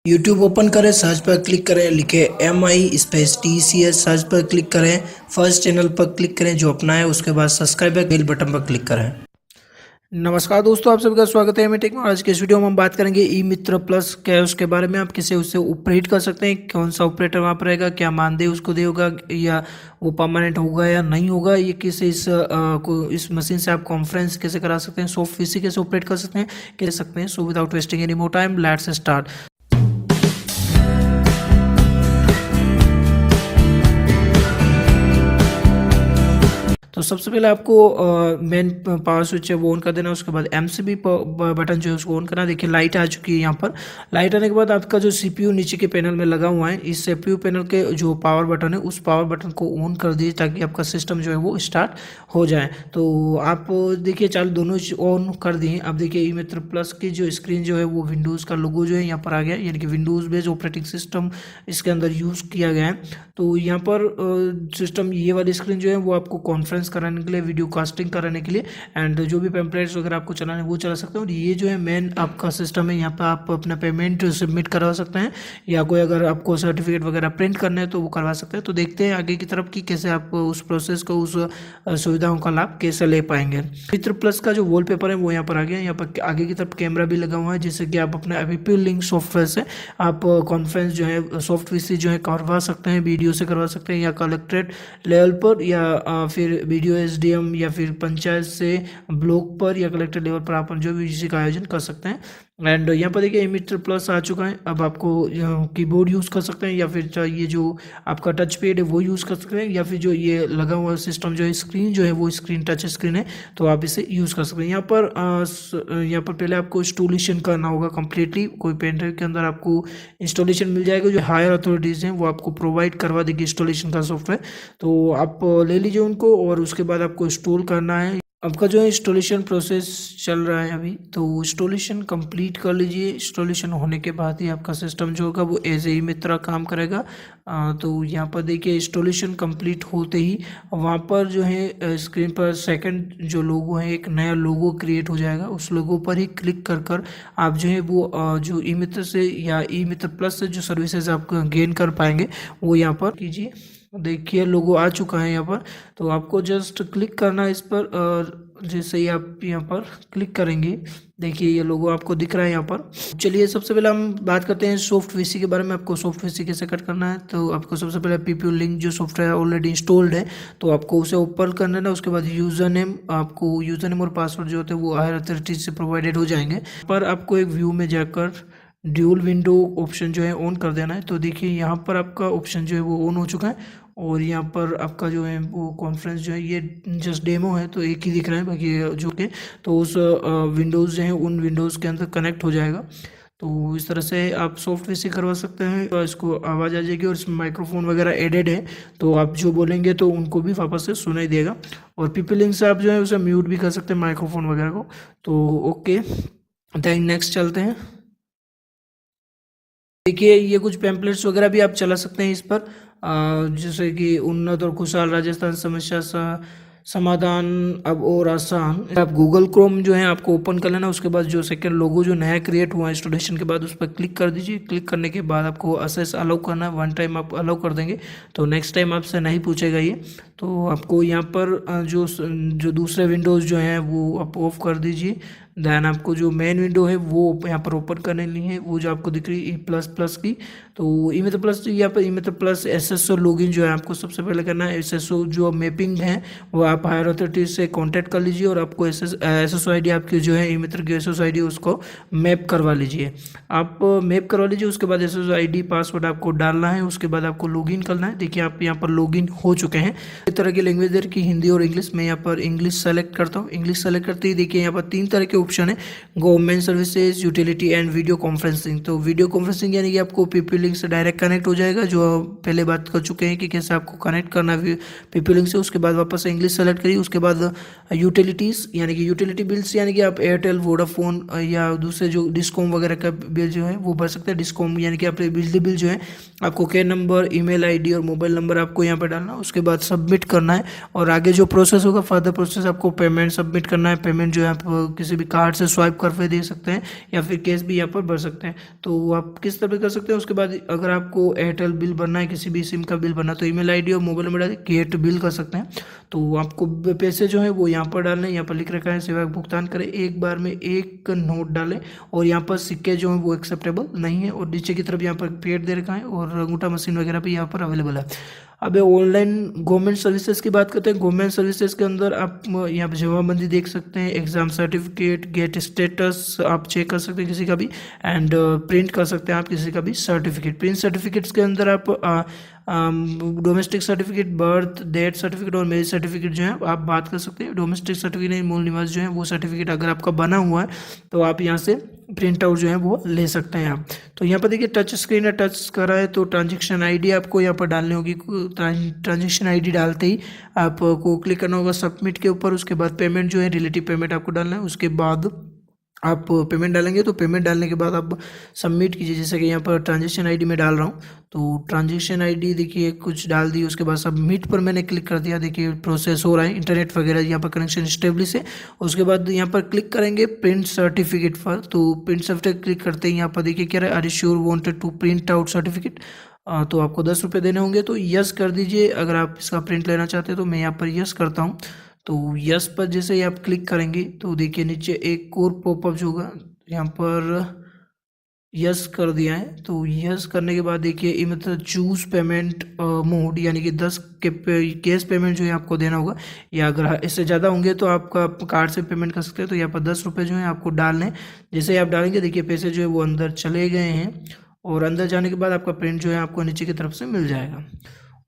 YouTube open करें, search पर click करें, लिखे MI स्पेस TCH, सर्च पर क्लिक करें, फर्स्ट चैनल पर क्लिक करें जो अपना है, उसके बाद सब्सक्राइब बेल बटन पर क्लिक करें। नमस्कार दोस्तों, आप सबका स्वागत है टेक में। आज के इस वीडियो में हम बात करेंगे ई मित्र प्लस क्या है उसके बारे में। आप किसे उससे ऑपरेट कर सकते हैं, कौन सा ऑपरेटर वहाँ पर रहेगा, क्या मानदेय उसको देगा या वो परमानेंट होगा या नहीं होगा, ये किसे इस मशीन से आप कॉन्फ्रेंस कैसे करा सकते हैं, सॉफ्ट पीसी कैसे ऑपरेट कर सकते हैं, कैसे सकते हैं। So without wasting any more time, let's start. तो सबसे पहले आपको मेन पावर स्विच है वो ऑन कर देना। उसके बाद MCB बटन जो है उसको ऑन करना। देखिए लाइट आ चुकी है यहाँ पर। लाइट आने के बाद आपका जो CPU नीचे के पैनल में लगा हुआ है, इस CPU पैनल के जो पावर बटन है उस पावर बटन को ऑन कर दीजिए ताकि आपका सिस्टम जो है वो स्टार्ट हो जाए। तो आप देखिए चालू दोनों ऑन कर दिए। अब देखिए ई मित्र प्लस की जो स्क्रीन जो है वो विंडोज़ का लोगो जो है यहाँ पर आ गया, यानी कि विंडोज़ बेस्ड ऑपरेटिंग सिस्टम इसके अंदर यूज़ किया गया है। तो यहाँ पर सिस्टम ये वाली स्क्रीन जो है वो आपको कॉन्फ्रेंस कराने के लिए, वीडियो कास्टिंग कराने के लिए एंड जो भी पैम्पलेट्स वगैरह आपको चलाने वो चला सकते हैं। और ये जो है मेन आपका सिस्टम है, यहाँ पर आप अपना पेमेंट सबमिट करवा सकते हैं या कोई अगर आपको सर्टिफिकेट वगैरह प्रिंट करना है तो वो करवा सकते हैं। तो देखते हैं आगे की तरफ कि कैसे आप उस प्रोसेस को, उस सुविधाओं का लाभ कैसे ले पाएंगे। मित्र प्लस का जो वॉलपेपर है वो यहाँ पर आ गया। यहाँ पर आगे की तरफ कैमरा भी लगा हुआ है, जिससे कि आप अपने AVP लिंक सॉफ्टवेयर से आप कॉन्फ्रेंस जो है सॉफ्ट पीसी जो है करवा सकते हैं, वीडियो से करवा सकते हैं या कलेक्ट्रेट लेवल पर या फिर वीडियो SDM या फिर पंचायत से ब्लॉक पर या कलेक्टर लेवल पर आप जो भी इसी का आयोजन कर सकते हैं। एंड यहाँ पर देखिए मित्र प्लस आ चुका है। अब आपको कीबोर्ड यूज़ कर सकते हैं या फिर ये जो आपका टच पैड है वो यूज़ कर सकते हैं या फिर जो ये लगा हुआ सिस्टम जो है स्क्रीन जो है वो स्क्रीन टच स्क्रीन है, तो आप इसे यूज़ कर सकते हैं। यहाँ पर पहले आपको इंस्टॉलेशन करना होगा कम्प्लीटली। कोई पेन ड्राइव के अंदर आपको इंस्टॉलेशन मिल जाएगा, जो हायर अथॉरिटीज़ हैं वो आपको प्रोवाइड करवा देगी इंस्टॉलेशन का सॉफ्टवेयर। तो आप ले लीजिए उनको और उसके बाद आपको इंस्टॉल करना है। आपका जो है इंस्टॉलेशन प्रोसेस चल रहा है अभी, तो इंस्टॉलेशन कंप्लीट कर लीजिए। इंस्टॉलेशन होने के बाद ही आपका सिस्टम जो होगा वो एज ए मित्रा काम करेगा। तो यहाँ पर देखिए इंस्टॉलेशन कंप्लीट होते ही वहाँ पर जो है स्क्रीन पर सेकंड जो लोगो है, एक नया लोगो क्रिएट हो जाएगा। उस लोगो पर ही क्लिक कर कर आप जो है वो जो ई मित्र से या ई मित्र प्लस से जो सर्विसेज आप गेन कर पाएंगे वो यहाँ पर कीजिए। देखिए लोगो आ चुका है यहाँ पर, तो आपको जस्ट क्लिक करना है इस पर। जैसे ही आप यहाँ पर क्लिक करेंगे देखिए ये लोगो आपको दिख रहा है यहाँ पर। चलिए सबसे पहले हम बात करते हैं सॉफ्ट पीसी के बारे में। आपको सॉफ्ट पीसी कैसे कट करना है, तो आपको सबसे पहले PPU लिंक जो सॉफ्टवेयर ऑलरेडी इंस्टॉल्ड है तो आपको उसे ओपन करना है। उसके बाद यूज़र नेम, आपको यूज़र नेम और पासवर्ड जो होते हैं वो हायर अथॉरिटीज से प्रोवाइडेड हो जाएंगे। पर आपको एक व्यू में जाकर ड्यूल विंडो ऑप्शन जो है ऑन कर देना है। तो देखिए यहाँ पर आपका ऑप्शन जो है वो ऑन हो चुका है और यहाँ पर आपका जो है वो कॉन्फ्रेंस जो है ये जस्ट डेमो है तो एक ही दिख रहा है, बाकी जो कि तो उस विंडोज़ जो है उन विंडोज़ के अंदर कनेक्ट हो जाएगा। तो इस तरह से आप सॉफ्ट पीसी करवा सकते हैं। तो इसको आवाज़ आ जाएगी और इसमें माइक्रोफोन वगैरह एडेड है, तो आप जो बोलेंगे तो उनको भी वापस से सुनाई देगा। और PP लिंक से आप जो है उसे म्यूट भी कर सकते हैं माइक्रोफोन वगैरह को। तो ओके, देन नेक्स्ट चलते हैं। देखिए ये कुछ पैम्पलेट्स वगैरह भी आप चला सकते हैं इस पर, जैसे कि उन्नत और खुशहाल राजस्थान समस्या समाधान अब और आसान। आप गूगल क्रोम जो है आपको ओपन कर लेना। उसके बाद जो सेकंड लोगो जो नया क्रिएट हुआ इंस्टॉलेशन के बाद उस पर क्लिक कर दीजिए। क्लिक करने के बाद आपको असेस अलाउ करना है। वन टाइम आप अलाउ कर देंगे तो नेक्स्ट टाइम आपसे नहीं पूछेगा ये। तो आपको यहाँ पर जो दूसरे विंडोज़ जो हैं वो आप ऑफ कर दीजिए। दैन आपको जो मेन विंडो है वो यहाँ पर ओपन करने ली है, वो जो आपको दिख रही है ई++ की। तो ई मित्र प्लस यहाँ पर ई मित्र प्लस SSO लॉगिन जो है आपको सबसे पहले करना है। SSO जो मैपिंग है वो आप हायर अथॉरिटी से कांटेक्ट कर लीजिए और आपको SSO ID आपकी जो है ई मित्र की SSO ID उसको मैप करवा लीजिए। आप मैप करवा लीजिए, उसके बाद SSO ID पासवर्ड आपको डालना है। उसके बाद आपको लॉगिन करना है। देखिए आप यहाँ पर लॉगिन हो चुके हैं। इस तरह की लैंग्वेज है कि हिंदी और इंग्लिश। मैं यहाँ पर इंग्लिश सेलेक्ट करता हूँ। इंग्लिश सेलेक्ट करते ही देखिए यहाँ पर 3 तरह के ऑप्शन है, government services, utility and video conferencing. तो वीडियो कॉन्फ्रेंसिंग यानी कि आपको PPU लिंक से डायरेक्ट कनेक्ट हो जाएगा, जो पहले बात कर चुके हैं कि कैसे आपको कनेक्ट करना है PPU लिंक से। उसके बाद वापस से इंग्लिश सेलेक्ट करिए। उसके बाद यूटिलिटीज़ यानी कि यूटिलिटी बिल्स यानी कि आप एयरटेल, वोडाफोन या दूसरे जो डिस्कॉम वगैरह का बिल जो है वो भर सकते हैं। डिस्कॉम यानी कि आप बिजली बिल जो है आपको के नंबर, ईमेल ID और मोबाइल नंबर आपको यहाँ पर डालना। उसके बाद सबमिट करना है और आगे जो प्रोसेस होगा फर्दर प्रोसेस आपको पेमेंट सबमिट करना है। पेमेंट जो है आप किसी भी कार्ड से स्वाइप करके दे सकते हैं या फिर कैश भी यहाँ पर भर सकते हैं। तो आप किस तरह कर सकते हैं। उसके बाद अगर आपको एयरटेल बिल भरना है, किसी भी सिम का बिल भरना, तो ईमेल आईडी और मोबाइल नंबर डाल के गेट बिल कर सकते हैं। तो आपको पैसे जो है वो यहाँ पर डालने, यहाँ पर लिख रखा है सेवा का भुगतान करें, एक बार में एक नोट डालें और यहाँ पर सिक्के जो है वो एक्सेप्टेबल नहीं है। और नीचे की तरफ यहाँ पर पेड दे रखा है और अंगूठा मशीन वगैरह भी यहाँ पर अवेलेबल है। अब ऑनलाइन गवर्नमेंट सर्विसेज की बात करते हैं। गवर्नमेंट सर्विसेज के अंदर आप यहाँ पर जमाबंदी देख सकते हैं, एग्जाम सर्टिफिकेट, गेट स्टेटस आप चेक कर सकते हैं किसी का भी, एंड प्रिंट कर सकते हैं आप किसी का भी सर्टिफिकेट। प्रिंट सर्टिफिकेट्स के अंदर आप domestic certificate, birth death certificate और मैरिज सर्टिफिकेट जो है आप बात कर सकते हैं। डोमेस्टिक सर्टिफिकेट मूल निवास जो है वो सर्टिफिकेट अगर आपका बना हुआ है तो आप यहाँ से प्रिंट आउट जो है वो ले सकते हैं आप। तो यहाँ पर देखिए टच स्क्रीन है, टच करा है तो ट्रांजेक्शन आईडी आपको यहाँ पर डालनी होगी। ट्रांजेक्शन आईडी डालते ही आपको क्लिक करना होगा सबमिट के ऊपर। उसके बाद पेमेंट जो है रिलेटिव पेमेंट आपको डालना है। उसके बाद आप पेमेंट डालेंगे तो पेमेंट डालने के बाद आप सबमिट कीजिए। जैसे कि यहाँ पर ट्रांजेक्शन आईडी में डाल रहा हूँ, तो ट्रांजेक्शन आईडी देखिए कुछ डाल दी। उसके बाद सबमिट पर मैंने क्लिक कर दिया। देखिए प्रोसेस हो रहा है, इंटरनेट वगैरह यहाँ पर कनेक्शन स्टेब्लिश है। उसके बाद यहाँ पर क्लिक करेंगे प्रिंट सर्टिफिकेट पर। तो प्रिंट सर्टिफिकेट क्लिक करते ही यहाँ पर देखिए क्या है, are you sure wanted to print out certificate. तो आपको 10 रुपये देने होंगे, तो यस कर दीजिए अगर आप इसका प्रिंट लेना चाहते हैं। तो मैं यहाँ पर यस करता हूँ। तो यस पर जैसे ही आप क्लिक करेंगे तो देखिए नीचे एक और पॉपअप जो होगा, यहाँ पर यस कर दिया है। तो यस करने के बाद देखिए ये मतलब चूज़ पेमेंट मोड, यानी कि 10 के कैश पेमेंट जो है आपको देना होगा, या अगर इससे ज़्यादा होंगे तो आपका कार्ड से पेमेंट कर सकते हैं। तो यहाँ पर 10 रुपये जो है आपको डालने हैं। जैसे ही आप डालेंगे देखिए पैसे जो है वो अंदर चले गए हैं और अंदर जाने के बाद आपका प्रिंट जो है आपको नीचे की तरफ से मिल जाएगा।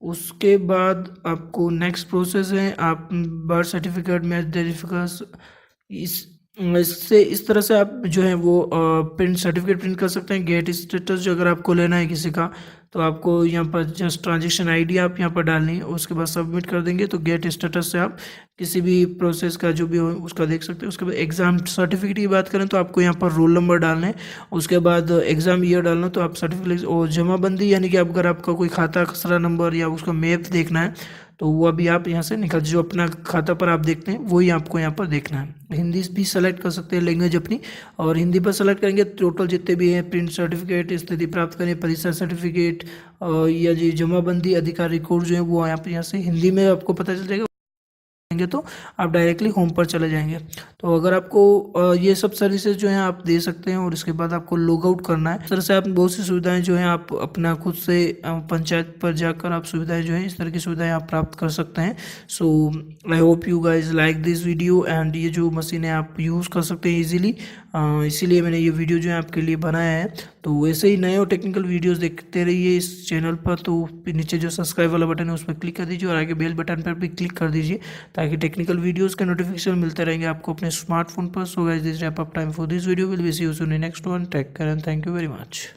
उसके बाद आपको नेक्स्ट प्रोसेस है, आप बर्थ सर्टिफिकेट, मैरिज सर्टिफिकेट, इससे इस तरह से आप जो है वो प्रिंट सर्टिफिकेट प्रिंट कर सकते हैं। गेट स्टेटस जो अगर आपको लेना है किसी का, तो आपको यहाँ पर जस्ट ट्रांजेक्शन आईडी आप यहाँ पर डालनी है। उसके बाद सबमिट कर देंगे तो गेट स्टेटस से आप किसी भी प्रोसेस का जो भी हो उसका देख सकते हैं। उसके बाद एग्ज़ाम सर्टिफिकेट की बात करें तो आपको यहाँ पर रोल नंबर डालना है। उसके बाद एग्ज़ाम ईयर डालना, तो आप सर्टिफिकेट और जमाबंदी, यानी कि अगर आपका कोई खाता खसरा नंबर या उसका मैप देखना है तो वो अभी आप यहाँ से निकल, जो अपना खाता पर आप देखते हैं वही आपको यहाँ पर देखना है। हिंदी भी सेलेक्ट कर सकते हैं लैंग्वेज अपनी, और हिंदी पर सेलेक्ट करेंगे टोटल जितने भी हैं प्रिंट सर्टिफिकेट, स्थिति प्राप्त करें, परीक्षा सर्टिफिकेट या जी जमाबंदी अधिकार रिकॉर्ड जो है वो यहाँ से हिंदी में आपको पता चल जाएगा। तो आप डायरेक्टली होम पर चले जाएंगे। तो अगर आपको ये सब सर्विसेज जो हैं आप दे सकते हैं और इसके बाद आपको लॉग आउट करना है। इस तरह से आप बहुत सी सुविधाएं जो हैं आप अपना खुद से पंचायत पर जाकर आप सुविधाएं जो हैं इस तरह की सुविधाएं आप प्राप्त कर सकते हैं। So I hope you guys like this video, and ये जो मशीन है आप यूज़ कर सकते हैं ईजिली, इसीलिए मैंने ये वीडियो जो है आपके लिए बनाया है। तो वैसे ही नए और टेक्निकल वीडियोस देखते रहिए इस चैनल पर। तो नीचे जो सब्सक्राइब वाला बटन है उस पर क्लिक कर दीजिए और आगे बेल बटन पर भी क्लिक कर दीजिए ताकि टेक्निकल वीडियोस के नोटिफिकेशन मिलते रहेंगे आपको अपने स्मार्टफोन पर। So guys this wrap up time for this video, will be see you soon in next one. Take care and thank you very much.